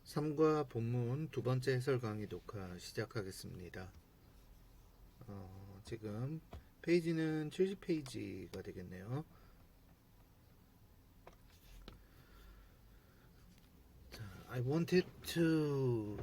3과 본문 두 번째 해설 강의 녹화 시작하겠습니다. 지금 페이지는 70페이지가 되겠네요. I wanted to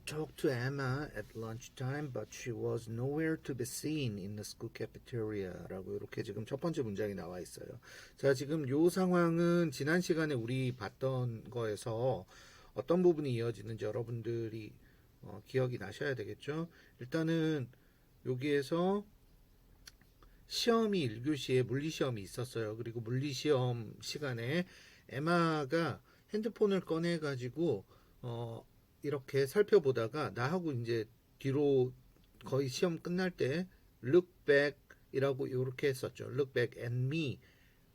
talk to Emma at lunchtime, but she was nowhere to be seen in the school cafeteria. 라고 이렇게 지금 첫 번째 문장이 나와 있어요. 자, 지금 요 상황은 지난 시간에 우리 봤던 거에서 어떤 부분이 이어지는지 여러분들이 기억이 나셔야 되겠죠. 일단은 여기에서 시험이 1교시에 물리시험이 있었어요. 그리고 물리시험 시간에 에마가 핸드폰을 꺼내가지고 이렇게 살펴보다가 나하고 이제 뒤로 거의 시험 끝날 때 look back 이라고 이렇게 했었죠. look back at me.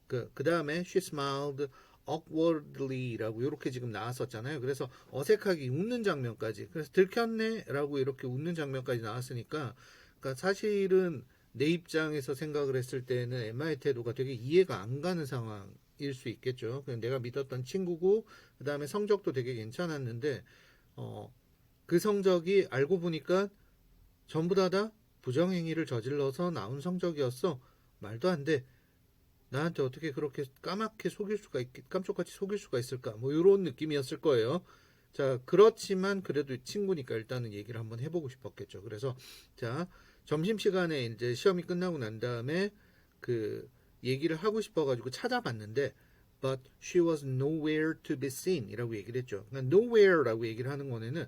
그 다음에 she smiled awkwardly 라고 이렇게 지금 나왔었잖아요. 그래서 어색하게 웃는 장면까지. 그래서 들켰네 라고 이렇게 웃는 장면까지 나왔으니까 그러니까 사실은 내 입장에서 생각을 했을 때는 엠마의 태도가 되게 이해가 안 가는 상황일 수 있겠죠. 그냥 내가 믿었던 친구고 그 다음에 성적도 되게 괜찮았는데 그 성적이 알고 보니까 전부 다 부정행위를 저질러서 나온 성적이었어. 말도 안 돼. 나한테 어떻게 그렇게 까맣게 깜짝같이 속일 수가 있을까? 뭐 이런 느낌이었을 거예요. 자, 그렇지만 그래도 친구니까 일단은 얘기를 한번 해보고 싶었겠죠. 그래서 자, 점심시간에 이제 시험이 끝나고 난 다음에 그 얘기를 하고 싶어가지고 찾아봤는데 but she was nowhere to be seen 이라고 얘기를 했죠. 그러니까 nowhere라고 얘기를 하는 거는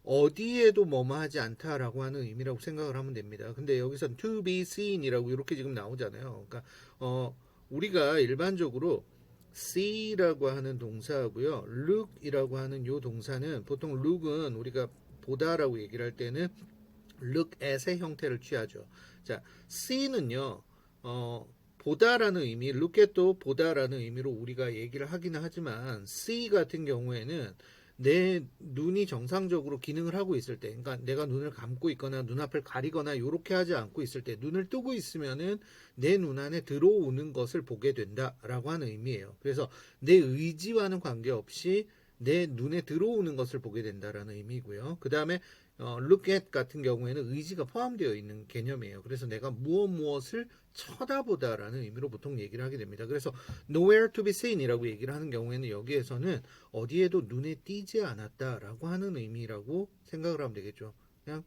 어디에도 뭐뭐하지 않다라고 하는 의미라고 생각을 하면 됩니다. 근데 여기서 to be seen 이라고 이렇게 지금 나오잖아요. 그러니까 우리가 일반적으로 see라고 하는 동사하고요, look이라고 하는 요 동사는 보통 look은 우리가 보다라고 얘기를 할 때는 look at의 형태를 취하죠. 자, see는요, 보다라는 의미, look at도 보다라는 의미로 우리가 얘기를 하기는 하지만 see 같은 경우에는 내 눈이 정상적으로 기능을 하고 있을 때, 그러니까 내가 눈을 감고 있거나 눈앞을 가리거나 이렇게 하지 않고 있을 때, 눈을 뜨고 있으면은 내 눈 안에 들어오는 것을 보게 된다라고 하는 의미예요. 그래서 내 의지와는 관계없이 내 눈에 들어오는 것을 보게 된다라는 의미고요. 그 다음에 look at 같은 경우에는 의지가 포함되어 있는 개념이에요. 그래서 내가 무엇을 쳐다보다라는 의미로 보통 얘기를 하게 됩니다. 그래서 nowhere to be seen 이라고 얘기를 하는 경우에는 여기에서는 어디에도 눈에 띄지 않았다라고 하는 의미라고 생각을 하면 되겠죠. 그냥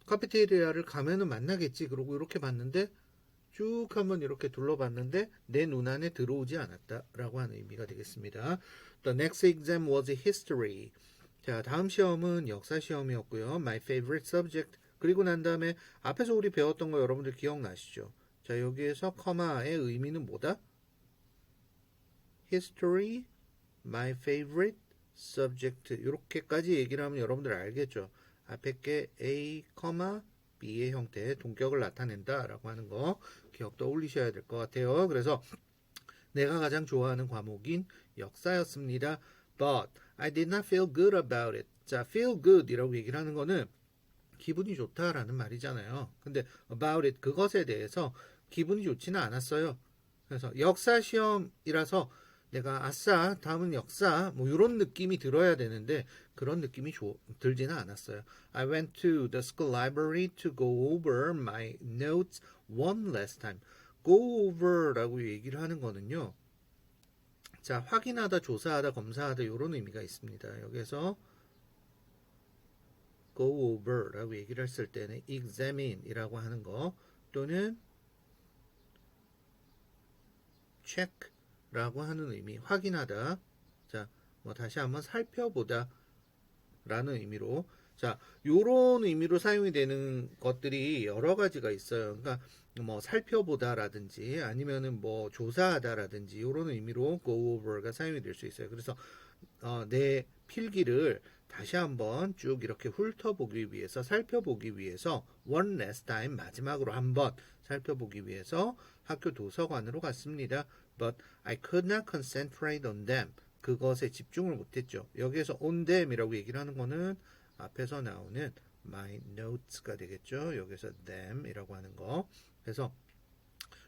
카페테리아를 가면은 만나겠지. 그러고 이렇게 봤는데 쭉 한번 이렇게 둘러봤는데 내 눈 안에 들어오지 않았다라고 하는 의미가 되겠습니다. The next exam was history. 자, 다음 시험은 역사 시험이었고요. My favorite subject. 그리고 난 다음에 앞에서 우리 배웠던 거 여러분들 기억나시죠? 자, 여기에서 커마의 의미는 뭐다? History, my favorite subject. 이렇게까지 얘기를 하면 여러분들 알겠죠? 앞에 게 A, B의 형태의 동격을 나타낸다라고 하는 거 기억 떠올리셔야 될 것 같아요. 그래서 내가 가장 좋아하는 과목인 역사였습니다. But I did not feel good about it. 자, feel good 이라고 얘기를 하는 거는 기분이 좋다라는 말이잖아요. 근데 about it 그것에 대해서 기분이 좋지는 않았어요. 그래서 역사 시험이라서 내가 아싸 다음은 역사 뭐 이런 느낌이 들어야 되는데 그런 느낌이 들지는 않았어요. I went to the school library to go over my notes one last time. go over라고 얘기를 하는 거는요. 자, 확인하다, 조사하다, 검사하다 이런 의미가 있습니다. 여기서 go over라고 얘기를 했을 때는 examine이라고 하는 거 또는 check라고 하는 의미, 확인하다. 자, 뭐 다시 한번 살펴보다 라는 의미로 자, 요런 의미로 사용이 되는 것들이 여러 가지가 있어요. 그러니까 뭐 살펴보다라든지 아니면은 뭐 조사하다라든지 요런 의미로 go over가 사용이 될 수 있어요. 그래서 내 필기를 다시 한번 쭉 이렇게 훑어보기 위해서 살펴보기 위해서 one last time 마지막으로 한번 살펴보기 위해서 학교 도서관으로 갔습니다. But I could not concentrate on them. 그것에 집중을 못했죠. 여기에서 on them이라고 얘기를 하는 거는 앞에서 나오는 my notes가 되겠죠. 여기서 them이라고 하는 거. 그래서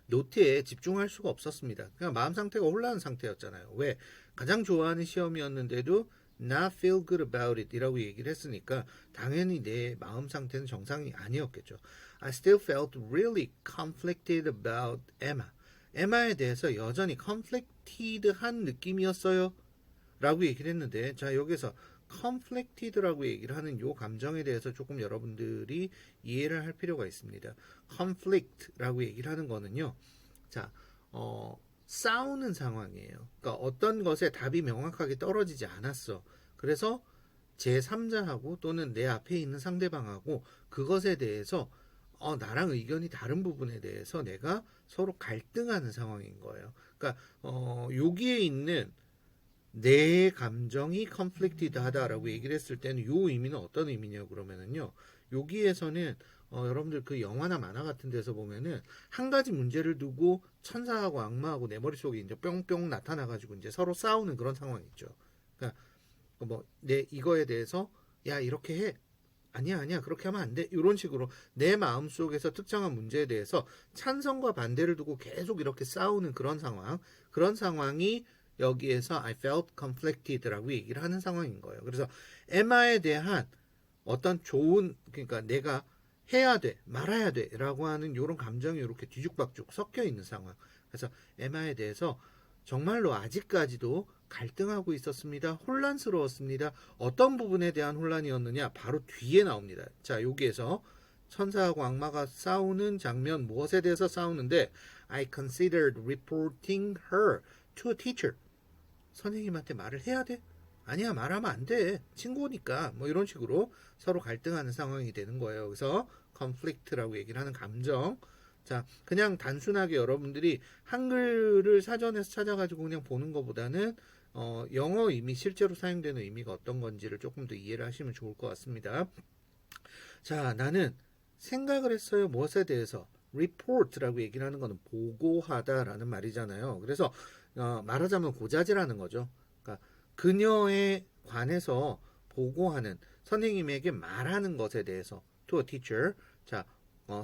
노트에 집중할 수가 없었습니다. 그냥 마음 상태가 혼란한 상태였잖아요. 왜? 가장 좋아하는 시험이었는데도 not feel good about it 이라고 얘기를 했으니까 당연히 내 마음 상태는 정상이 아니었겠죠. I still felt really conflicted about Emma. 에마에 대해서 여전히 conflicted한 느낌이었어요. 라고 얘기를 했는데, 자, 여기서 conflicted라고 얘기를 하는 요 감정에 대해서 조금 여러분들이 이해를 할 필요가 있습니다. conflict라고 얘기를 하는 거는요, 자, 싸우는 상황이에요. 그러니까 어떤 것에 답이 명확하게 떨어지지 않았어. 그래서 제3자하고 또는 내 앞에 있는 상대방하고 그것에 대해서 나랑 의견이 다른 부분에 대해서 내가 서로 갈등하는 상황인 거예요. 그러니까 여기에 있는 내 감정이 conflicted 하다라고 얘기를 했을 때는 요 의미는 어떤 의미냐고 그러면은요. 여기에서는 여러분들 그 영화나 만화 같은 데서 보면은 한 가지 문제를 두고 천사하고 악마하고 내 머릿속에 이제 뿅뿅 나타나가지고 이제 서로 싸우는 그런 상황이 있죠. 그러니까 뭐 내 이거에 대해서 야 이렇게 해. 아니야 그렇게 하면 안 돼. 이런 식으로 내 마음속에서 특정한 문제에 대해서 찬성과 반대를 두고 계속 이렇게 싸우는 그런 상황이 여기에서 I felt conflicted라고 얘기를 하는 상황인 거예요. 그래서 에마에 대한 어떤 좋은, 그러니까 내가 해야 돼, 말아야 돼 라고 하는 이런 감정이 이렇게 뒤죽박죽 섞여 있는 상황. 그래서 에마에 대해서 정말로 아직까지도 갈등하고 있었습니다. 혼란스러웠습니다. 어떤 부분에 대한 혼란이었느냐? 바로 뒤에 나옵니다. 자, 여기에서 천사하고 악마가 싸우는 장면, 무엇에 대해서 싸우는데 I considered reporting her to a teacher. 선생님한테 말을 해야 돼? 아니야, 말하면 안 돼. 친구니까. 뭐 이런 식으로 서로 갈등하는 상황이 되는 거예요. 그래서 conflict라고 얘기를 하는 감정. 자, 그냥 단순하게 여러분들이 한글을 사전에서 찾아가지고 그냥 보는 것보다는 영어 의미, 실제로 사용되는 의미가 어떤 건지를 조금 더 이해를 하시면 좋을 것 같습니다. 자, 나는 생각을 했어요. 무엇에 대해서? report라고 얘기를 하는 거는 보고하다라는 말이잖아요. 그래서 말하자면 고자질하는 거죠. 그러니까 그녀에 관해서 보고하는 선생님에게 말하는 것에 대해서 to a teacher. 자,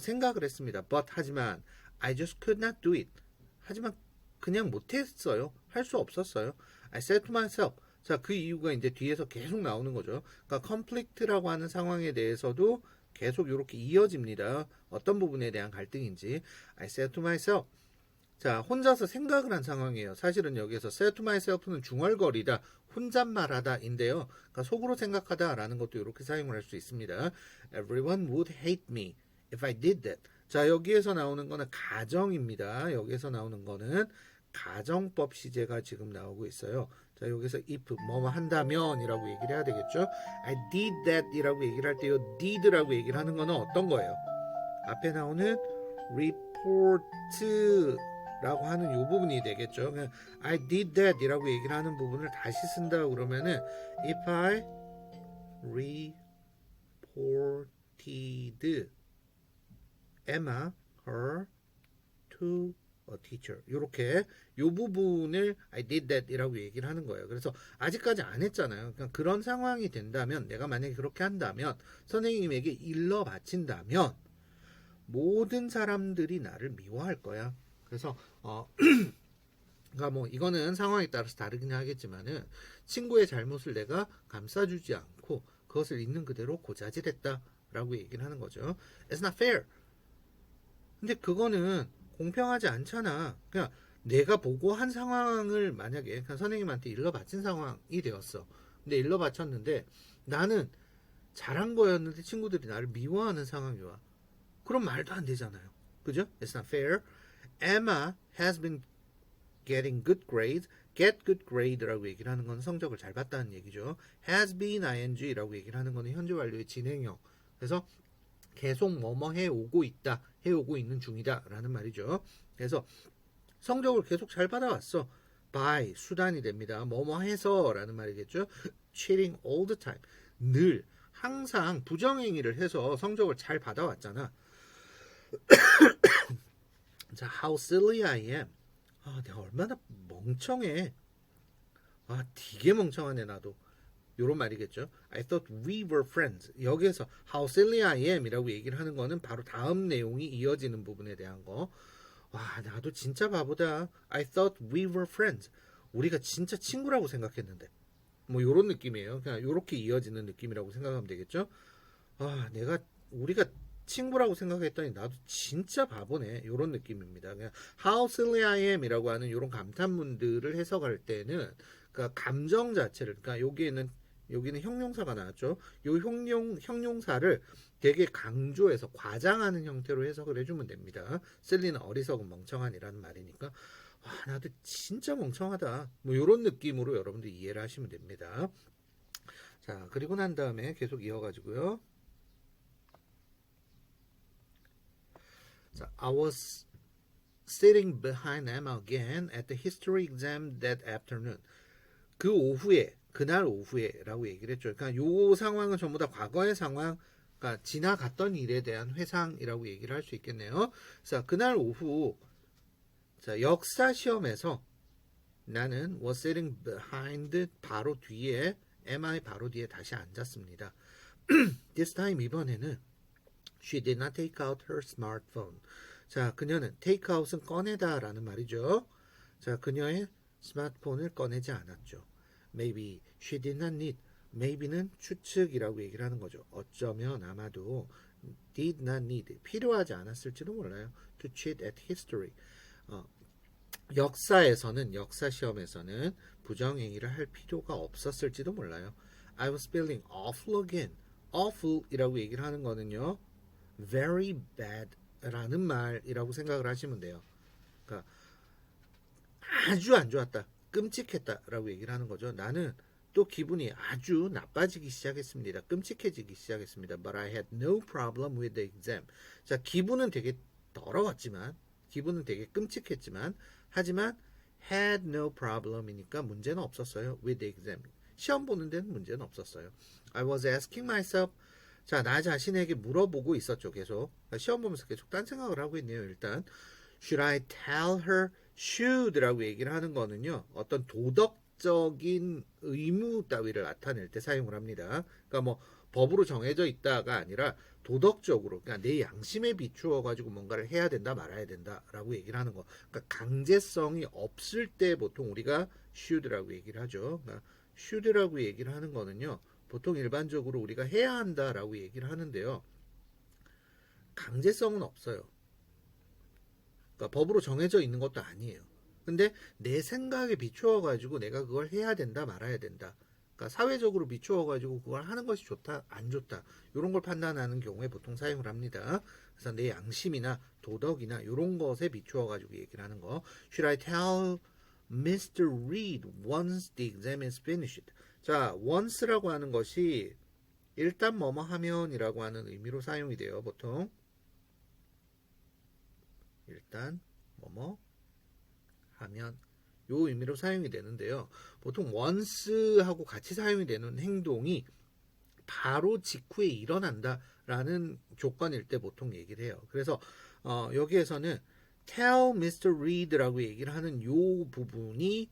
생각을 했습니다. But 하지만 I just could not do it. 하지만 그냥 못했어요. 할 수 없었어요. I said to myself. 자, 그 이유가 이제 뒤에서 계속 나오는 거죠. 그러니까 conflict라고 하는 상황에 대해서도 계속 이렇게 이어집니다. 어떤 부분에 대한 갈등인지. I said to myself. 자, 혼자서 생각을 한 상황이에요. 사실은 여기에서 said to myself는 중얼거리다, 혼잣말하다인데요. 그러니까 속으로 생각하다라는 것도 이렇게 사용을 할 수 있습니다. Everyone would hate me if I did that. 자, 여기에서 나오는 거는 가정입니다. 여기에서 나오는 거는 가정법 시제가 지금 나오고 있어요. 자, 여기서 if 뭐뭐 한다면 이라고 얘기를 해야 되겠죠. I did that 이라고 얘기를 할 때요, did라고 얘기를 하는 거는 어떤 거예요? 앞에 나오는 report 라고 하는 이 부분이 되겠죠. I did that 이라고 얘기를 하는 부분을 다시 쓴다 그러면은 if I reported Emma her to a teacher. 이렇게 이 부분을 I did that 이라고 얘기를 하는 거예요. 그래서 아직까지 안 했잖아요. 그러니까 그런 상황이 된다면, 내가 만약에 그렇게 한다면, 선생님에게 일러 바친다면 모든 사람들이 나를 미워할 거야. 그래서 그러니까 뭐 이거는 상황에 따라서 다르긴 하겠지만은 친구의 잘못을 내가 감싸주지 않고 그것을 있는 그대로 고자질했다라고 얘기를 하는 거죠. It's not fair. 근데 그거는 공평하지 않잖아. 그냥 내가 보고한 상황을 만약에 그냥 선생님한테 일러 바친 상황이 되었어. 근데 일러 바쳤는데 나는 잘한 거였는데 친구들이 나를 미워하는 상황이 와. 그럼 말도 안 되잖아요. 그죠? It's not fair. Emma has been getting good grades. get good grade라고 얘기를 하는 건 성적을 잘 봤다는 얘기죠. has been ing라고 얘기를 하는 거는 현재 완료의 진행형. 그래서 계속 뭐뭐 해오고 있다, 해오고 있는 중이다 라는 말이죠. 그래서 성적을 계속 잘 받아왔어. by 수단이 됩니다. 뭐뭐 해서 라는 말이겠죠. cheating all the time. 늘 항상 부정행위를 해서 성적을 잘 받아왔잖아. 자, how silly I am. 내가 얼마나 멍청해. 되게 멍청하네 나도. 요런 말이겠죠. I thought we were friends. 여기에서 how silly I am 이라고 얘기를 하는 거는 바로 다음 내용이 이어지는 부분에 대한 거. 와, 나도 진짜 바보다. I thought we were friends. 우리가 진짜 친구라고 생각했는데. 뭐 요런 느낌이에요. 그냥 요렇게 이어지는 느낌이라고 생각하면 되겠죠? 아, 우리가 친구라고 생각했더니 나도 진짜 바보네. 요런 느낌입니다. 그냥 How silly I am 이라고 하는 요런 감탄문들을 해석할 때는 그러니까 감정 자체를 그러니까 여기는 형용사가 나왔죠. 요 형용사를 되게 강조해서 과장하는 형태로 해석을 해주면 됩니다. silly는 어리석은 멍청한이라는 말이니까 와, 나도 진짜 멍청하다. 뭐 요런 느낌으로 여러분들 이해를 하시면 됩니다. 자, 그리고 난 다음에 계속 이어가지고요. 자, I was sitting behind Emma again at the history exam that afternoon. 그날 오후에라고 얘기를 했죠. 그러니까 요 상황은 전부 다 과거의 상황, 그러니까 지나갔던 일에 대한 회상이라고 얘기를 할 수 있겠네요. 자, 그날 오후, 자, 역사 시험에서 나는 was sitting behind 바로 뒤에, Emma의 바로 뒤에 다시 앉았습니다. This time 이번에는 She did not take out her smartphone. 자, 그녀는 take out은 꺼내다라는 말이죠. 자, 그녀의 스마트폰을 꺼내지 않았죠. Maybe she did not need. Maybe는 추측이라고 얘기를 하는 거죠. 어쩌면 아마도 did not need. 필요하지 않았을지도 몰라요. To cheat at history. 역사 시험에서는 부정행위를 할 필요가 없었을지도 몰라요. I was feeling awful again. awful이라고 얘기를 하는 거는요. very bad 라는 말이라고 생각을 하시면 돼요. 그러니까 아주 안 좋았다. 끔찍했다 라고 얘기를 하는 거죠. 나는 또 기분이 아주 나빠지기 시작했습니다. 끔찍해지기 시작했습니다. But I had no problem with the exam. 자, 기분은 되게 더러웠지만, 기분은 되게 끔찍했지만, 하지만 had no problem이니까 문제는 없었어요. with the exam. 시험 보는 데는 문제는 없었어요. I was asking myself. 자, 나 자신에게 물어보고 있었죠, 계속. 시험 보면서 계속 딴 생각을 하고 있네요, 일단. Should I tell her? should라고 얘기를 하는 거는요, 어떤 도덕적인 의무 따위를 나타낼 때 사용을 합니다. 그러니까 뭐, 법으로 정해져 있다가 아니라 도덕적으로, 그러니까 내 양심에 비추어가지고 뭔가를 해야 된다, 말아야 된다라고 얘기를 하는 거. 그러니까 강제성이 없을 때 보통 우리가 should라고 얘기를 하죠. 그러니까 should라고 얘기를 하는 거는요, 보통 일반적으로 우리가 해야 한다라고 얘기를 하는데요. 강제성은 없어요. 그러니까 법으로 정해져 있는 것도 아니에요. 근데 내 생각에 비추어 가지고 내가 그걸 해야 된다 말아야 된다. 그러니까 사회적으로 비추어 가지고 그걸 하는 것이 좋다 안 좋다 이런 걸 판단하는 경우에 보통 사용을 합니다. 그래서 내 양심이나 도덕이나 이런 것에 비추어 가지고 얘기를 하는 거. Should I tell Mr. Reed once the exam is finished? 자, once라고 하는 것이 일단 뭐뭐 하면이라고 하는 의미로 사용이 돼요. 보통 일단 뭐뭐 하면 요 의미로 사용이 되는데요. 보통 once하고 같이 사용이 되는 행동이 바로 직후에 일어난다라는 조건일 때 보통 얘기를 해요. 그래서 여기에서는 tell Mr. Reed라고 얘기를 하는 요 부분이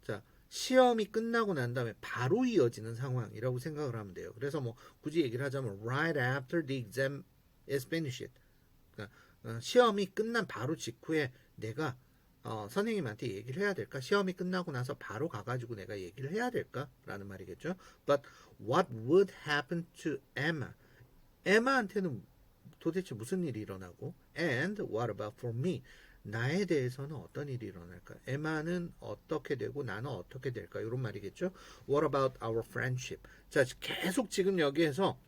자, 시험이 끝나고 난 다음에 바로 이어지는 상황이라고 생각을 하면 돼요. 그래서 뭐 굳이 얘기를 하자면 right after the exam is finished. 그러니까 시험이 끝난 바로 직후에 내가 선생님한테 얘기를 해야 될까? 시험이 끝나고 나서 바로 가가지고 내가 얘기를 해야 될까? 라는 말이겠죠. But what would happen to Emma? 에마한테는 도대체 무슨 일이 일어나고 and what about for me? 나에 대해서는 어떤 일이 일어날까? 에마는 어떻게 되고 나는 어떻게 될까? 이런 말이겠죠. What about our friendship? 자, 계속 지금 여기에서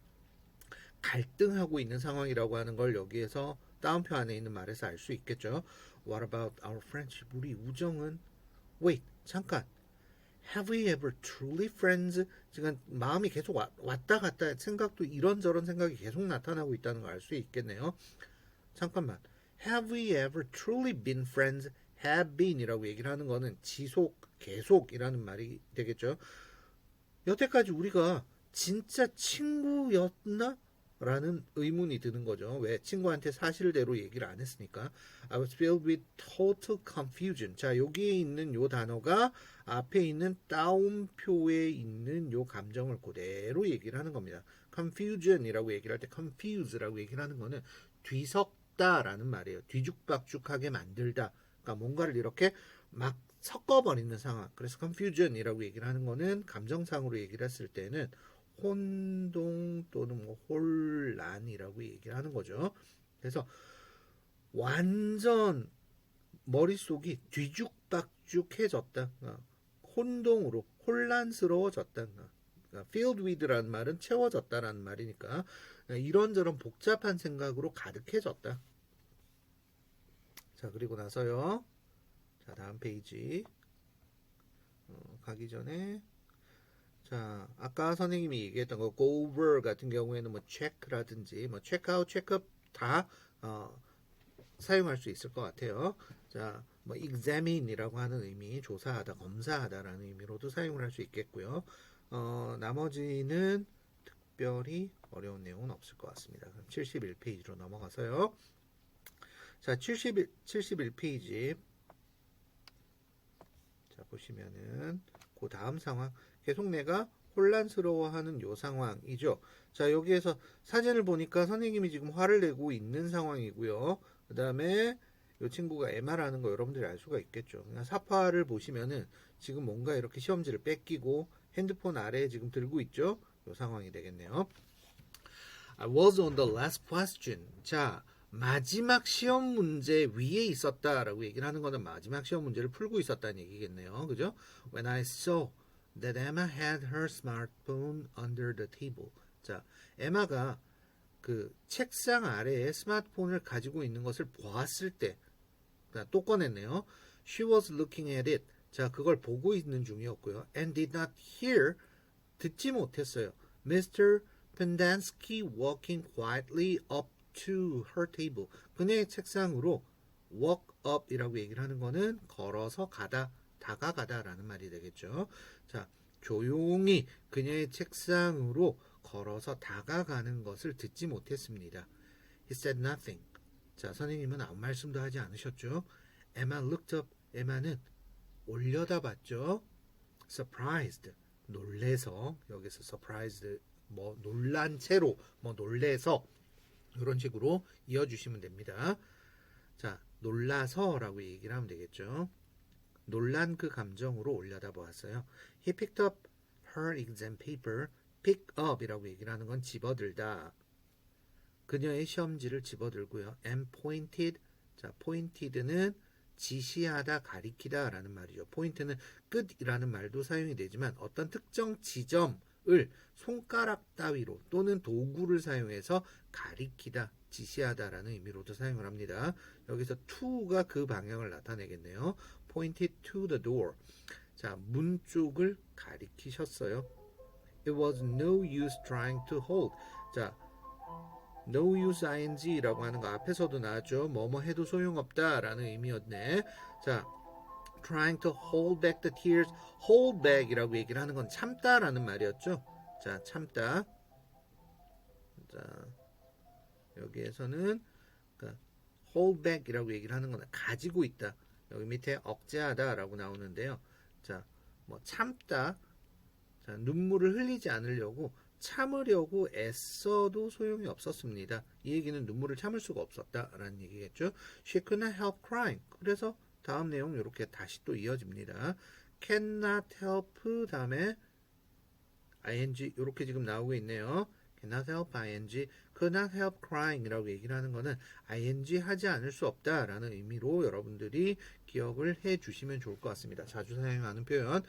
갈등하고 있는 상황이라고 하는 걸 여기에서 다운표 안에 있는 말에서 알 수 있겠죠. What about our friendship? 우리 우정은 Wait, 잠깐. Have we ever truly friends? 지금 마음이 계속 왔다 갔다 생각도 이런저런 생각이 계속 나타나고 있다는 걸 알 수 있겠네요. 잠깐만. Have we ever truly been friends? Have been이라고 얘기를 하는 거는 지속, 계속이라는 말이 되겠죠. 여태까지 우리가 진짜 친구였나? 라는 의문이 드는 거죠. 왜? 친구한테 사실대로 얘기를 안 했으니까. I was filled with total confusion. 자, 여기에 있는 요 단어가 앞에 있는 따옴표에 있는 요 감정을 그대로 얘기를 하는 겁니다. confusion이라고 얘기를 할 때 confuse라고 얘기를 하는 거는 뒤섞다 해줬다라는 말이에요. 뒤죽박죽하게 만들다. 그러니까 뭔가를 이렇게 막 섞어버리는 상황. 그래서 confusion이라고 얘기를 하는 거는 감정상으로 얘기를 했을 때는 혼동 또는 뭐 혼란이라고 얘기를 하는 거죠. 그래서 완전 머릿속이 뒤죽박죽해졌다. 혼동으로 혼란스러워졌다. filled with라는 말은 채워졌다라는 말이니까 이런저런 복잡한 생각으로 가득해졌다. 자, 그리고 나서요. 자, 다음 페이지 가기 전에 자, 아까 선생님이 얘기했던 거 go over 같은 경우에는 뭐 check라든지 뭐 check out, check up 다 사용할 수 있을 것 같아요. 자, 뭐 examine이라고 하는 의미, 조사하다, 검사하다라는 의미로도 사용을 할 수 있겠고요. 나머지는 특별히 어려운 내용은 없을 것 같습니다. 그럼 71페이지로 넘어가서요. 자, 71페이지. 자, 보시면은 그 다음 상황. 계속 내가 혼란스러워하는 요 상황이죠. 자, 여기에서 사진을 보니까 선생님이 지금 화를 내고 있는 상황이고요. 그 다음에 이 친구가 에마라는 거 여러분들이 알 수가 있겠죠. 그냥 사파를 보시면은 지금 뭔가 이렇게 시험지를 뺏기고 핸드폰 아래에 지금 들고 있죠. 이 상황이 되겠네요. I was on the last question. 자, 마지막 시험 문제 위에 있었다라고 얘기를 하는 거는 마지막 시험 문제를 풀고 있었다는 얘기겠네요. 그죠? When I saw that Emma had her smartphone under the table. 자, 에마가 그 책상 아래에 스마트폰을 가지고 있는 것을 보았을 때, 또 꺼냈네요. She was looking at it. 자, 그걸 보고 있는 중이었고요. And did not hear. 듣지 못했어요. Mr. Pendansky walking quietly up to her table. 그녀의 책상으로 walk up 이라고 얘기를 하는 거는 걸어서 가다, 다가가다 라는 말이 되겠죠. 자, 조용히 그녀의 책상으로 걸어서 다가가는 것을 듣지 못했습니다. He said nothing. 자, 선생님은 아무 말씀도 하지 않으셨죠. Emma looked up. 에마는 올려다봤죠. Surprised. 놀래서. 여기서 surprised 뭐 놀란 채로 뭐 놀래서 이런 식으로 이어주시면 됩니다. 자, 놀라서라고 얘기를 하면 되겠죠. 놀란 그 감정으로 올려다보았어요. He picked up her exam paper. pick up이라고 얘기를 하는 건 집어들다. 그녀의 시험지를 집어들고요. and pointed. 자, pointed는 지시하다, 가리키다 라는 말이죠. 포인트는 끝이라는 말도 사용이 되지만 어떤 특정 지점을 손가락 따위로 또는 도구를 사용해서 가리키다, 지시하다라는 의미로도 사용을 합니다. 여기서 to가 그 방향을 나타내겠네요. pointed to the door. 자, 문 쪽을 가리키셨어요. It was no use trying to hold. 자, no use ing라고 하는 거 앞에서도 나왔죠. 뭐뭐 해도 소용없다 라는 의미였네. 자, trying to hold back the tears. hold back 이라고 얘기를 하는 건 참다 라는 말이었죠. 자, 참다. 자, 여기에서는 hold back 이라고 얘기를 하는 건 가지고 있다. 여기 밑에 억제하다 라고 나오는데요. 자, 뭐 참다. 자, 눈물을 흘리지 않으려고 참으려고 애써도 소용이 없었습니다. 이 얘기는 눈물을 참을 수가 없었다라는 얘기겠죠. She could not help crying. 그래서 다음 내용 이렇게 다시 또 이어집니다. cannot help 다음에 ing 이렇게 지금 나오고 있네요. cannot help ing, could not help crying 이라고 얘기를 하는 거는 ing 하지 않을 수 없다 라는 의미로 여러분들이 기억을 해 주시면 좋을 것 같습니다. 자주 사용하는 표현.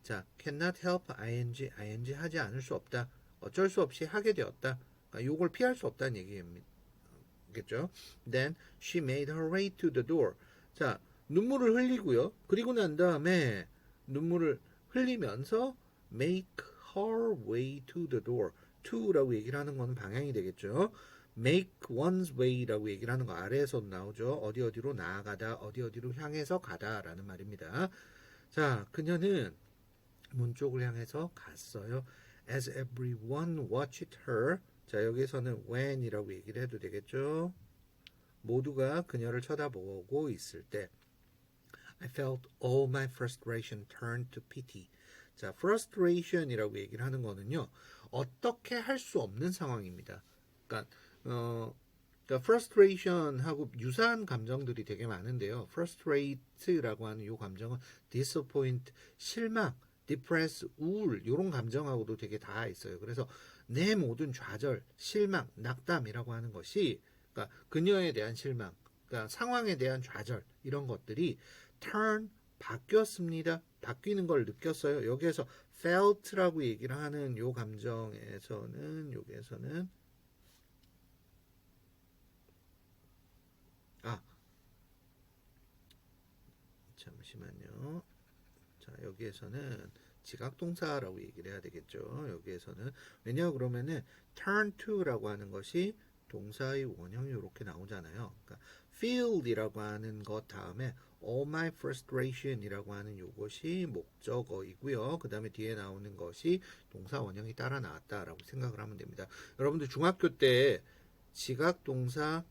자, cannot help ing, ing 하지 않을 수 없다. 어쩔 수 없이 하게 되었다. 그러니까 요걸 피할 수 없다는 얘기겠죠. Then she made her way to the door. 자, 눈물을 흘리고요. 그리고 난 다음에 눈물을 흘리면서 make her way to the door. to라고 얘기를 하는 건 방향이 되겠죠. make one's way라고 얘기를 하는 거 아래에서 나오죠. 어디로 나아가다, 어디로 향해서 가다라는 말입니다. 자, 그녀는 문 쪽을 향해서 갔어요. As everyone watched her. 자, 여기서는 when이라고 얘기를 해도 되겠죠. 모두가 그녀를 쳐다보고 있을 때 I felt all my frustration turn to pity. 자, frustration이라고 얘기를 하는 거는요. 어떻게 할 수 없는 상황입니다. 그러니까 그러니까 frustration하고 유사한 감정들이 되게 많은데요. frustrate라고 하는 이 감정은 disappoint, 실망, depress, 우울 이런 감정하고도 되게 닿아 있어요. 그래서 내 모든 좌절, 실망, 낙담이라고 하는 것이 그러니까 그녀에 대한 실망, 그러니까 상황에 대한 좌절 이런 것들이 turn 바뀌었습니다. 바뀌는 걸 느꼈어요. 여기에서 felt라고 얘기를 하는 요 감정에서는 여기에서는 아 잠시만요. 자, 여기에서는 지각동사라고 얘기를 해야 되겠죠. 여기에서는 왜냐 그러면은 turn to라고 하는 것이 동사의 원형이 이렇게 나오잖아요. 그러니까 feel이라고 하는 것 다음에 all my frustration이라고 하는 이것이 목적어이고요. 그 다음에 뒤에 나오는 것이 동사 원형이 따라 나왔다라고 생각을 하면 됩니다. 여러분들 중학교 때 지각동사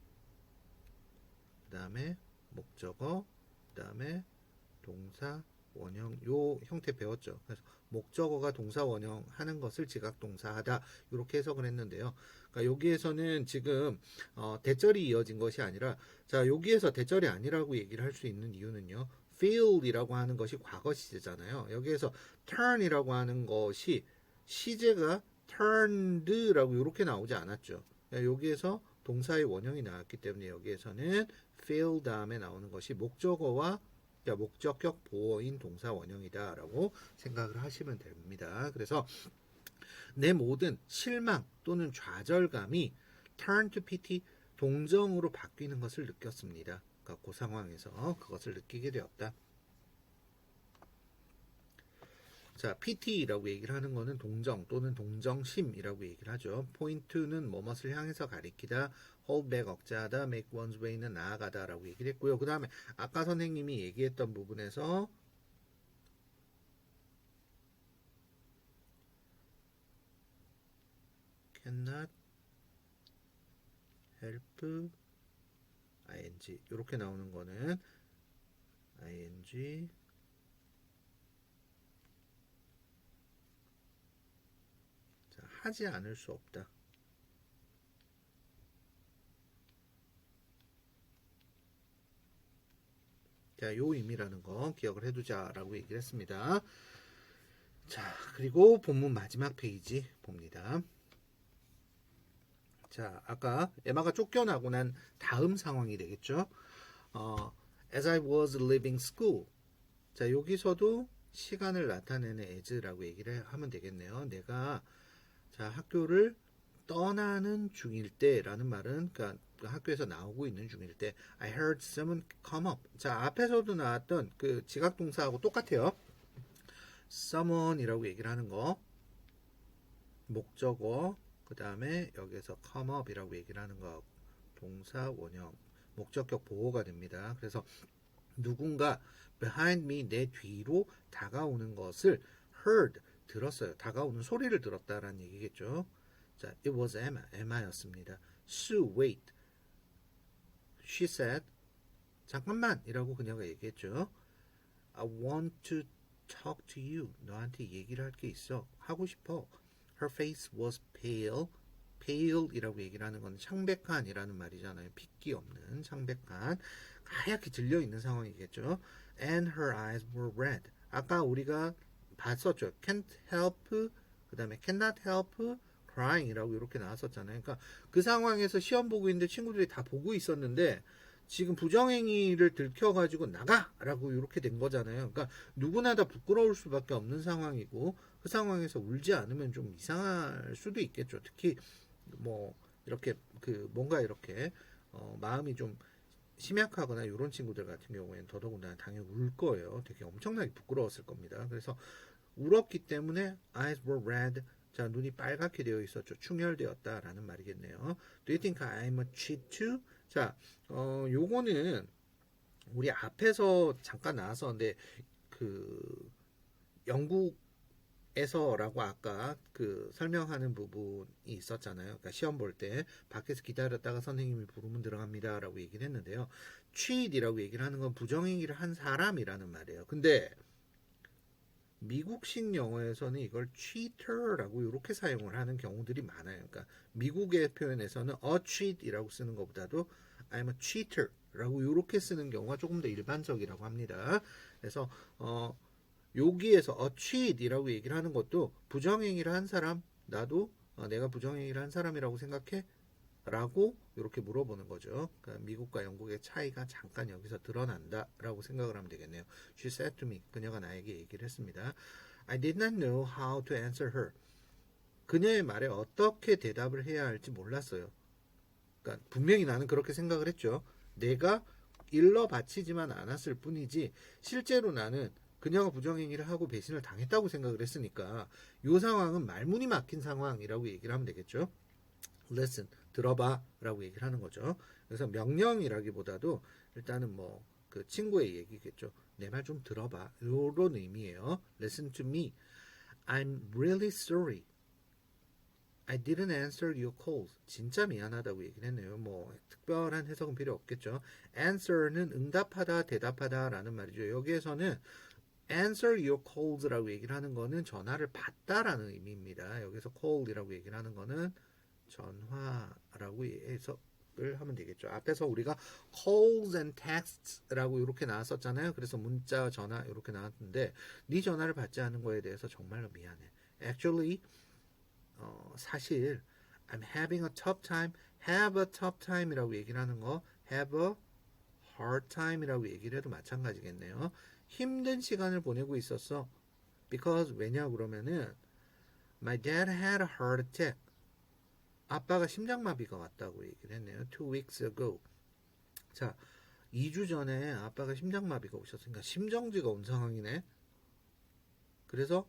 그 다음에 목적어 그 다음에 동사 원형 요 형태 배웠죠. 그래서 목적어가 동사 원형 하는 것을 지각동사하다 이렇게 해석을 했는데요. 그러니까 여기에서는 지금 대절이 이어진 것이 아니라 자 여기에서 대절이 아니라고 얘기를 할 수 있는 이유는요. feel이라고 하는 것이 과거 시제잖아요. 여기에서 turn이라고 하는 것이 시제가 turned라고 이렇게 나오지 않았죠. 여기에서 동사의 원형이 나왔기 때문에 여기에서는 feel 다음에 나오는 것이 목적어와 목적격 보어인 동사 원형이다라고 생각을 하시면 됩니다. 그래서 내 모든 실망 또는 좌절감이 turn to pity 동정으로 바뀌는 것을 느꼈습니다. 그러니까 그 상황에서 그것을 느끼게 되었다. 자, PT라고 얘기를 하는 거는 동정 또는 동정심이라고 얘기를 하죠. 포인트는 뭐뭇을 향해서 가리키다, hold back 억제하다, make one's way는 나아가다라고 얘기를 했고요. 그 다음에 아까 선생님이 얘기했던 부분에서 cannot help ing 이렇게 나오는 거는 ing 자, 하지 않을 수 없다. 자, 요 의미라는 거 기억을 해두자라고 얘기를 했습니다. 자, 그리고 본문 마지막 페이지 봅니다. 자, 아까 에마가 쫓겨나고 난 다음 상황이 되겠죠. As I was leaving school. 자, 여기서도 시간을 나타내는 as라고 얘기를 하면 되겠네요. 내가 자, 학교를 떠나는 중일 때라는 말은 그러니까 학교에서 나오고 있는 중일 때 I heard someone come up. 자, 앞에서도 나왔던 그 지각동사하고 똑같아요. someone이라고 얘기를 하는 거 목적어 그 다음에 여기서 come up이라고 얘기를 하는 거 동사 원형 목적격 보호가 됩니다. 그래서 누군가 behind me 내 뒤로 다가오는 것을 heard 들었어요. 다가오는 소리를 들었다라는 얘기겠죠. 자, it was Emma. Emma였습니다. Sue, wait. She said, 잠깐만 이라고 그녀가 얘기했죠. I want to talk to you. 너한테 얘기를 할 게 있어. 하고 싶어. Her face was pale. pale이라고 얘기를 하는 건 창백한이라는 말이잖아요. 핏기 없는 창백한. 하얗게 들려있는 상황이겠죠. And her eyes were red. 아까 우리가 봤었죠. Can't help, 그 다음에 cannot help crying이라고 이렇게 나왔었잖아요. 그러니까 그 상황에서 시험 보고 있는데 친구들이 다 보고 있었는데 지금 부정행위를 들켜가지고 나가라고 이렇게 된 거잖아요. 그러니까 누구나 다 부끄러울 수밖에 없는 상황이고 그 상황에서 울지 않으면 좀 이상할 수도 있겠죠. 특히 뭐 이렇게 그 뭔가 이렇게 마음이 좀 심약하거나 이런 친구들 같은 경우에는 더더군다나 당연히 울 거예요. 되게 엄청나게 부끄러웠을 겁니다. 그래서 울었기 때문에 eyes were red. 자, 눈이 빨갛게 되어 있었죠. 충혈되었다라는 말이겠네요. Do you think I'm a cheat too? 자, 요거는 우리 앞에서 잠깐 나왔었는데 그 영국에서라고 아까 그 설명하는 부분이 있었잖아요. 그러니까 시험 볼 때 밖에서 기다렸다가 선생님이 부르면 들어갑니다라고 얘기를 했는데요. cheat이라고 얘기를 하는 건 부정행위를 한 사람이라는 말이에요. 근데 미국식 영어에서는 이걸 cheater라고 이렇게 사용을 하는 경우들이 많아요. 그러니까 미국의 표현에서는 a cheat이라고 쓰는 것보다도 I'm a cheater라고 이렇게 쓰는 경우가 조금 더 일반적이라고 합니다. 그래서 여기에서 a cheat이라고 얘기를 하는 것도 부정행위를 한 사람, 나도 내가 부정행위를 한 사람이라고 생각해? 라고 이렇게 물어보는 거죠. 그러니까 미국과 영국의 차이가 잠깐 여기서 드러난다 라고 생각을 하면 되겠네요. She said to me. 그녀가 나에게 얘기를 했습니다. I did not know how to answer her. 그녀의 말에 어떻게 대답을 해야 할지 몰랐어요. 그러니까 분명히 나는 그렇게 생각을 했죠. 내가 일러 바치지만 않았을 뿐이지 실제로 나는 그녀가 부정행위를 하고 배신을 당했다고 생각을 했으니까 이 상황은 말문이 막힌 상황이라고 얘기를 하면 되겠죠. Listen, 들어봐 라고 얘기를 하는 거죠. 그래서 명령이라기보다도 일단은 뭐 그 친구의 얘기겠죠. 내 말 좀 들어봐. 이런 의미예요. Listen to me. I'm really sorry. I didn't answer your calls. 진짜 미안하다고 얘기를 했네요. 뭐 특별한 해석은 필요 없겠죠. Answer는 응답하다, 대답하다 라는 말이죠. 여기에서는 answer your calls라고 얘기를 하는 거는 전화를 받다라는 의미입니다. 여기서 call이라고 얘기를 하는 거는 전화라고 해석을 하면 되겠죠. 앞에서 우리가 calls and texts라고 이렇게 나왔었잖아요. 그래서 문자, 전화 이렇게 나왔는데 네 전화를 받지 않은 거에 대해서 정말로 미안해. Actually, 사실 I'm having a tough time, have a tough time이라고 얘기를 하는 거 have a hard time이라고 얘기를 해도 마찬가지겠네요. 힘든 시간을 보내고 있었어. Because 왜냐 그러면은 My dad had a heart attack. 아빠가 심장마비가 왔다고 얘기를 했네요. 2 weeks ago. 자, 2주 전에 아빠가 심장마비가 오셨으니까 심정지가 온 상황이네. 그래서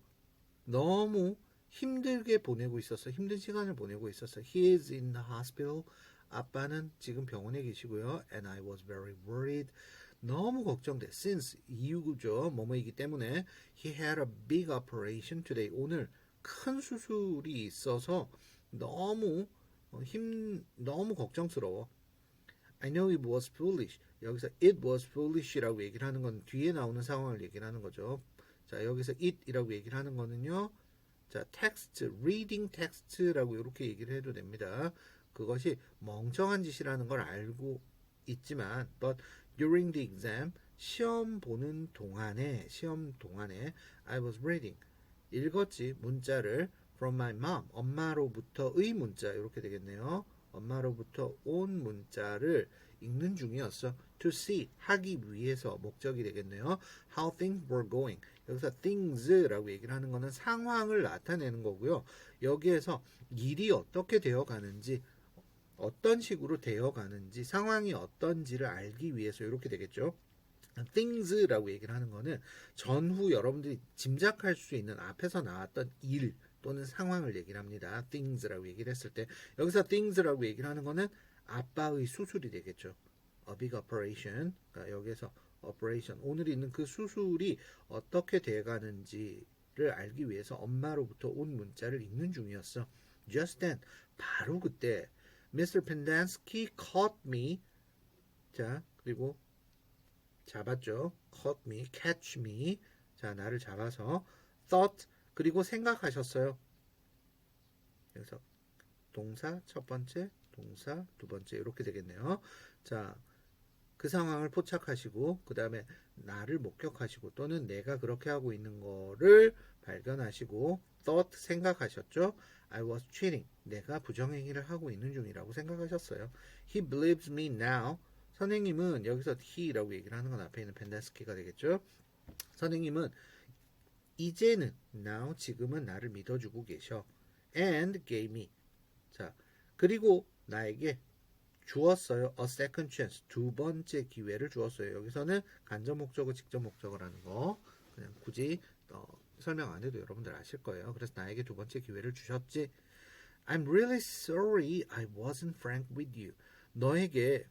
너무 힘들게 보내고 있었어. 힘든 시간을 보내고 있었어. He is in the hospital. 아빠는 지금 병원에 계시고요. And I was very worried. 너무 걱정돼. Since 이유죠. 뭐뭐이기 때문에 he had a big operation today. 오늘 큰 수술이 있어서 너무 너무 걱정스러워. I know it was foolish. 여기서 it was foolish이라고 얘기를 하는 건 뒤에 나오는 상황을 얘기를 하는 거죠. 자, 여기서 it이라고 얘기를 하는 거는요. 자, text, reading text라고 이렇게 얘기를 해도 됩니다. 그것이 멍청한 짓이라는 걸 알고 있지만, but during the exam, 시험 동안에 I was reading, 읽었지, 문자를 from my mom, 엄마로부터의 문자, 이렇게 되겠네요. 엄마로부터 온 문자를 읽는 중이었어. To see, 하기 위해서 목적이 되겠네요. How things were going. 여기서 things라고 얘기를 하는 거는 상황을 나타내는 거고요. 여기에서 일이 어떻게 되어 가는지, 어떤 식으로 되어 가는지, 상황이 어떤지를 알기 위해서 이렇게 되겠죠. things라고 얘기를 하는 거는 전후 여러분들이 짐작할 수 있는 앞에서 나왔던 일 또는 상황을 얘기를 합니다. things라고 얘기를 했을 때 여기서 things라고 얘기를 하는 거는 아빠의 수술이 되겠죠. A big operation. 그러니까 여기서 operation, 오늘 있는 그 수술이 어떻게 돼가는지를 알기 위해서 엄마로부터 온 문자를 읽는 중이었어. Just then, 바로 그때 Mr. Pendanski caught me. 자, 그리고 잡았죠. caught me, catch me. 자, 나를 잡아서 thought, 그리고 생각하셨어요. 그래서 동사 첫 번째, 동사 두 번째 이렇게 되겠네요. 자, 그 상황을 포착하시고 그 다음에 나를 목격하시고 또는 내가 그렇게 하고 있는 거를 발견하시고 thought, 생각하셨죠. I was cheating. 내가 부정행위를 하고 있는 중이라고 생각하셨어요. He believes me now. 선생님은 여기서 he라고 얘기를 하는 건 앞에 있는 펜다스키가 되겠죠. 선생님은 이제는 now, 지금은 나를 믿어주고 계셔. And gave me. 자, 그리고 나에게 주었어요. A second chance. 두 번째 기회를 주었어요. 여기서는 간접 목적어, 직접 목적어라는 거 그냥 굳이 설명 안 해도 여러분들 아실 거예요. 그래서 나에게 두 번째 기회를 주셨지. I'm really sorry I wasn't frank with you. 너에게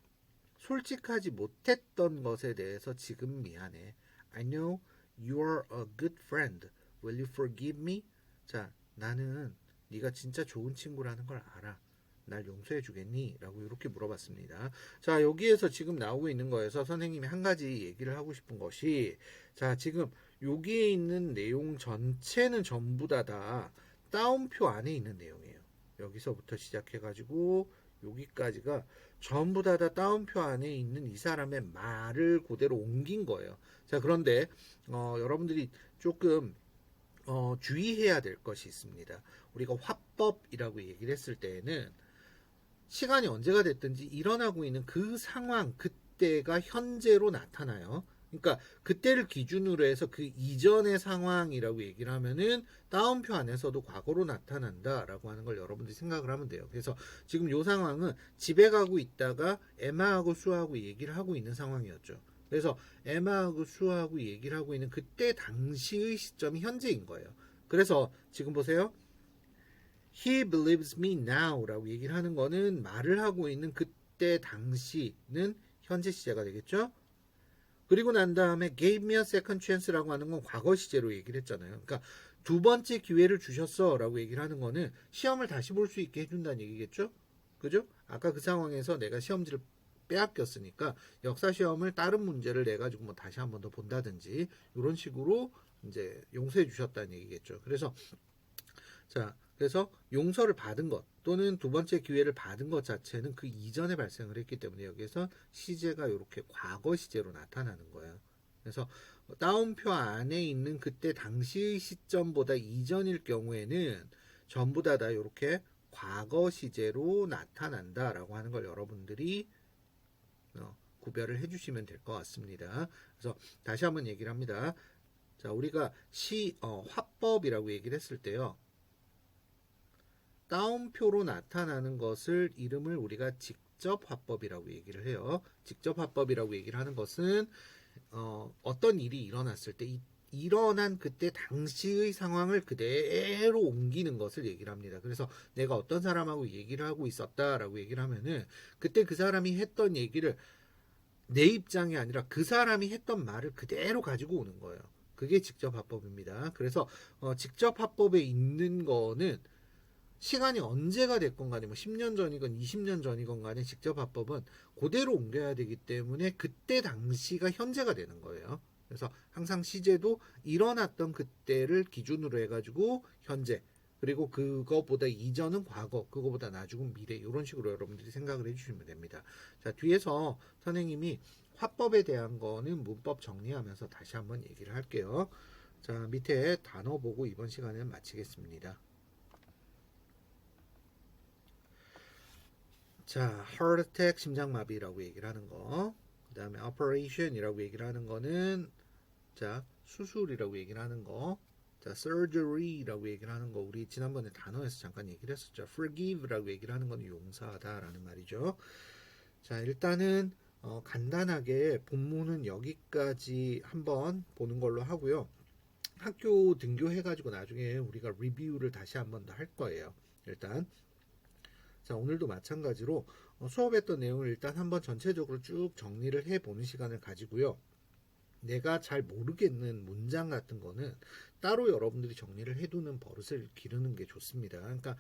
솔직하지 못했던 것에 대해서 지금 미안해. I know you're a good friend. Will you forgive me? 자, 나는 네가 진짜 좋은 친구라는 걸 알아. 날 용서해 주겠니? 라고 이렇게 물어봤습니다. 자, 여기에서 지금 나오고 있는 거에서 선생님이 한 가지 얘기를 하고 싶은 것이, 자, 지금 여기에 있는 내용 전체는 전부 다 따옴표 안에 있는 내용이에요. 여기서부터 시작해가지고 여기까지가 전부 다 따옴표 안에 있는 이 사람의 말을 그대로 옮긴 거예요. 자, 그런데 여러분들이 조금 주의해야 될 것이 있습니다. 우리가 화법이라고 얘기를 했을 때에는 시간이 언제가 됐든지 일어나고 있는 그 상황, 그때가 현재로 나타나요. 그러니까 그때를 기준으로 해서 그 이전의 상황이라고 얘기를 하면은 따옴표 안에서도 과거로 나타난다라고 하는 걸 여러분들이 생각을 하면 돼요. 그래서 지금 이 상황은 집에 가고 있다가 에마하고 수하고 얘기를 하고 있는 상황이었죠. 그래서 에마하고 수하고 얘기를 하고 있는 그때 당시의 시점이 현재인 거예요. 그래서 지금 보세요. He believes me now 라고 얘기를 하는 거는 말을 하고 있는 그때 당시는 현재 시제가 되겠죠. 그리고 난 다음에 gave me a second chance라고 하는 건 과거 시제로 얘기를 했잖아요. 그러니까 두 번째 기회를 주셨어 라고 얘기를 하는 거는 시험을 다시 볼 수 있게 해준다는 얘기겠죠. 그죠? 아까 그 상황에서 내가 시험지를 빼앗겼으니까 역사 시험을 다른 문제를 내 가지고 뭐 다시 한 번 더 본다든지 이런 식으로 이제 용서해 주셨다는 얘기겠죠. 그래서 용서를 받은 것 또는 두 번째 기회를 받은 것 자체는 그 이전에 발생을 했기 때문에 여기에서 시제가 이렇게 과거 시제로 나타나는 거예요. 그래서 따옴표 안에 있는 그때 당시의 시점보다 이전일 경우에는 전부 다 이렇게 과거 시제로 나타난다라고 하는 걸 여러분들이 구별을 해주시면 될 것 같습니다. 그래서 다시 한번 얘기를 합니다. 자, 우리가 화법이라고 얘기를 했을 때요. 따옴표로 나타나는 것을 이름을 우리가 직접 화법이라고 얘기를 해요. 직접 화법이라고 얘기를 하는 것은 어떤 일이 일어났을 때 일어난 그때 당시의 상황을 그대로 옮기는 것을 얘기를 합니다. 그래서 내가 어떤 사람하고 얘기를 하고 있었다라고 얘기를 하면은 그때 그 사람이 했던 얘기를 내 입장이 아니라 그 사람이 했던 말을 그대로 가지고 오는 거예요. 그게 직접 화법입니다. 그래서 직접 화법에 있는 거는 시간이 언제가 됐건 간에 뭐 10년 전이건 20년 전이건 간에 직접 화법은 그대로 옮겨야 되기 때문에 그때 당시가 현재가 되는 거예요. 그래서 항상 시제도 일어났던 그때를 기준으로 해가지고 현재 그리고 그거보다 이전은 과거 그거보다 나중은 미래 이런 식으로 여러분들이 생각을 해주시면 됩니다. 자, 뒤에서 선생님이 화법에 대한 거는 문법 정리하면서 다시 한번 얘기를 할게요. 자, 밑에 단어 보고 이번 시간은 마치겠습니다. 자, heart attack 심장마비라고 얘기를 하는 거. 그 다음에 operation이라고 얘기를 하는 거는 자, 수술이라고 얘기를 하는 거. 자, surgery라고 얘기를 하는 거. 우리 지난번에 단어에서 잠깐 얘기를 했었죠. forgive라고 얘기를 하는 건 용서하다라는 말이죠. 자, 일단은 간단하게 본문은 여기까지 한번 보는 걸로 하고요. 학교 등교해가지고 나중에 우리가 리뷰를 다시 한번 더 할 거예요. 일단 자, 오늘도 마찬가지로 수업했던 내용을 일단 한번 전체적으로 쭉 정리를 해보는 시간을 가지고요. 내가 잘 모르겠는 문장 같은 거는 따로 여러분들이 정리를 해두는 버릇을 기르는 게 좋습니다. 그러니까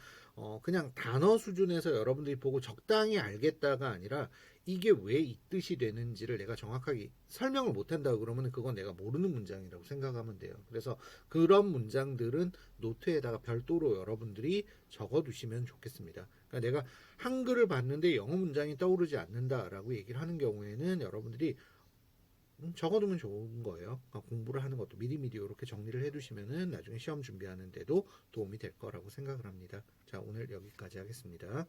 그냥 단어 수준에서 여러분들이 보고 적당히 알겠다가 아니라 이게 왜 이 뜻이 되는지를 내가 정확하게 설명을 못한다 그러면 그건 내가 모르는 문장이라고 생각하면 돼요. 그래서 그런 문장들은 노트에다가 별도로 여러분들이 적어두시면 좋겠습니다. 그러니까 내가 한글을 봤는데 영어 문장이 떠오르지 않는다라고 얘기를 하는 경우에는 여러분들이 적어두면 좋은 거예요. 그러니까 공부를 하는 것도 미리미리 이렇게 정리를 해두시면은 나중에 시험 준비하는 데도 도움이 될 거라고 생각을 합니다. 자, 오늘 여기까지 하겠습니다.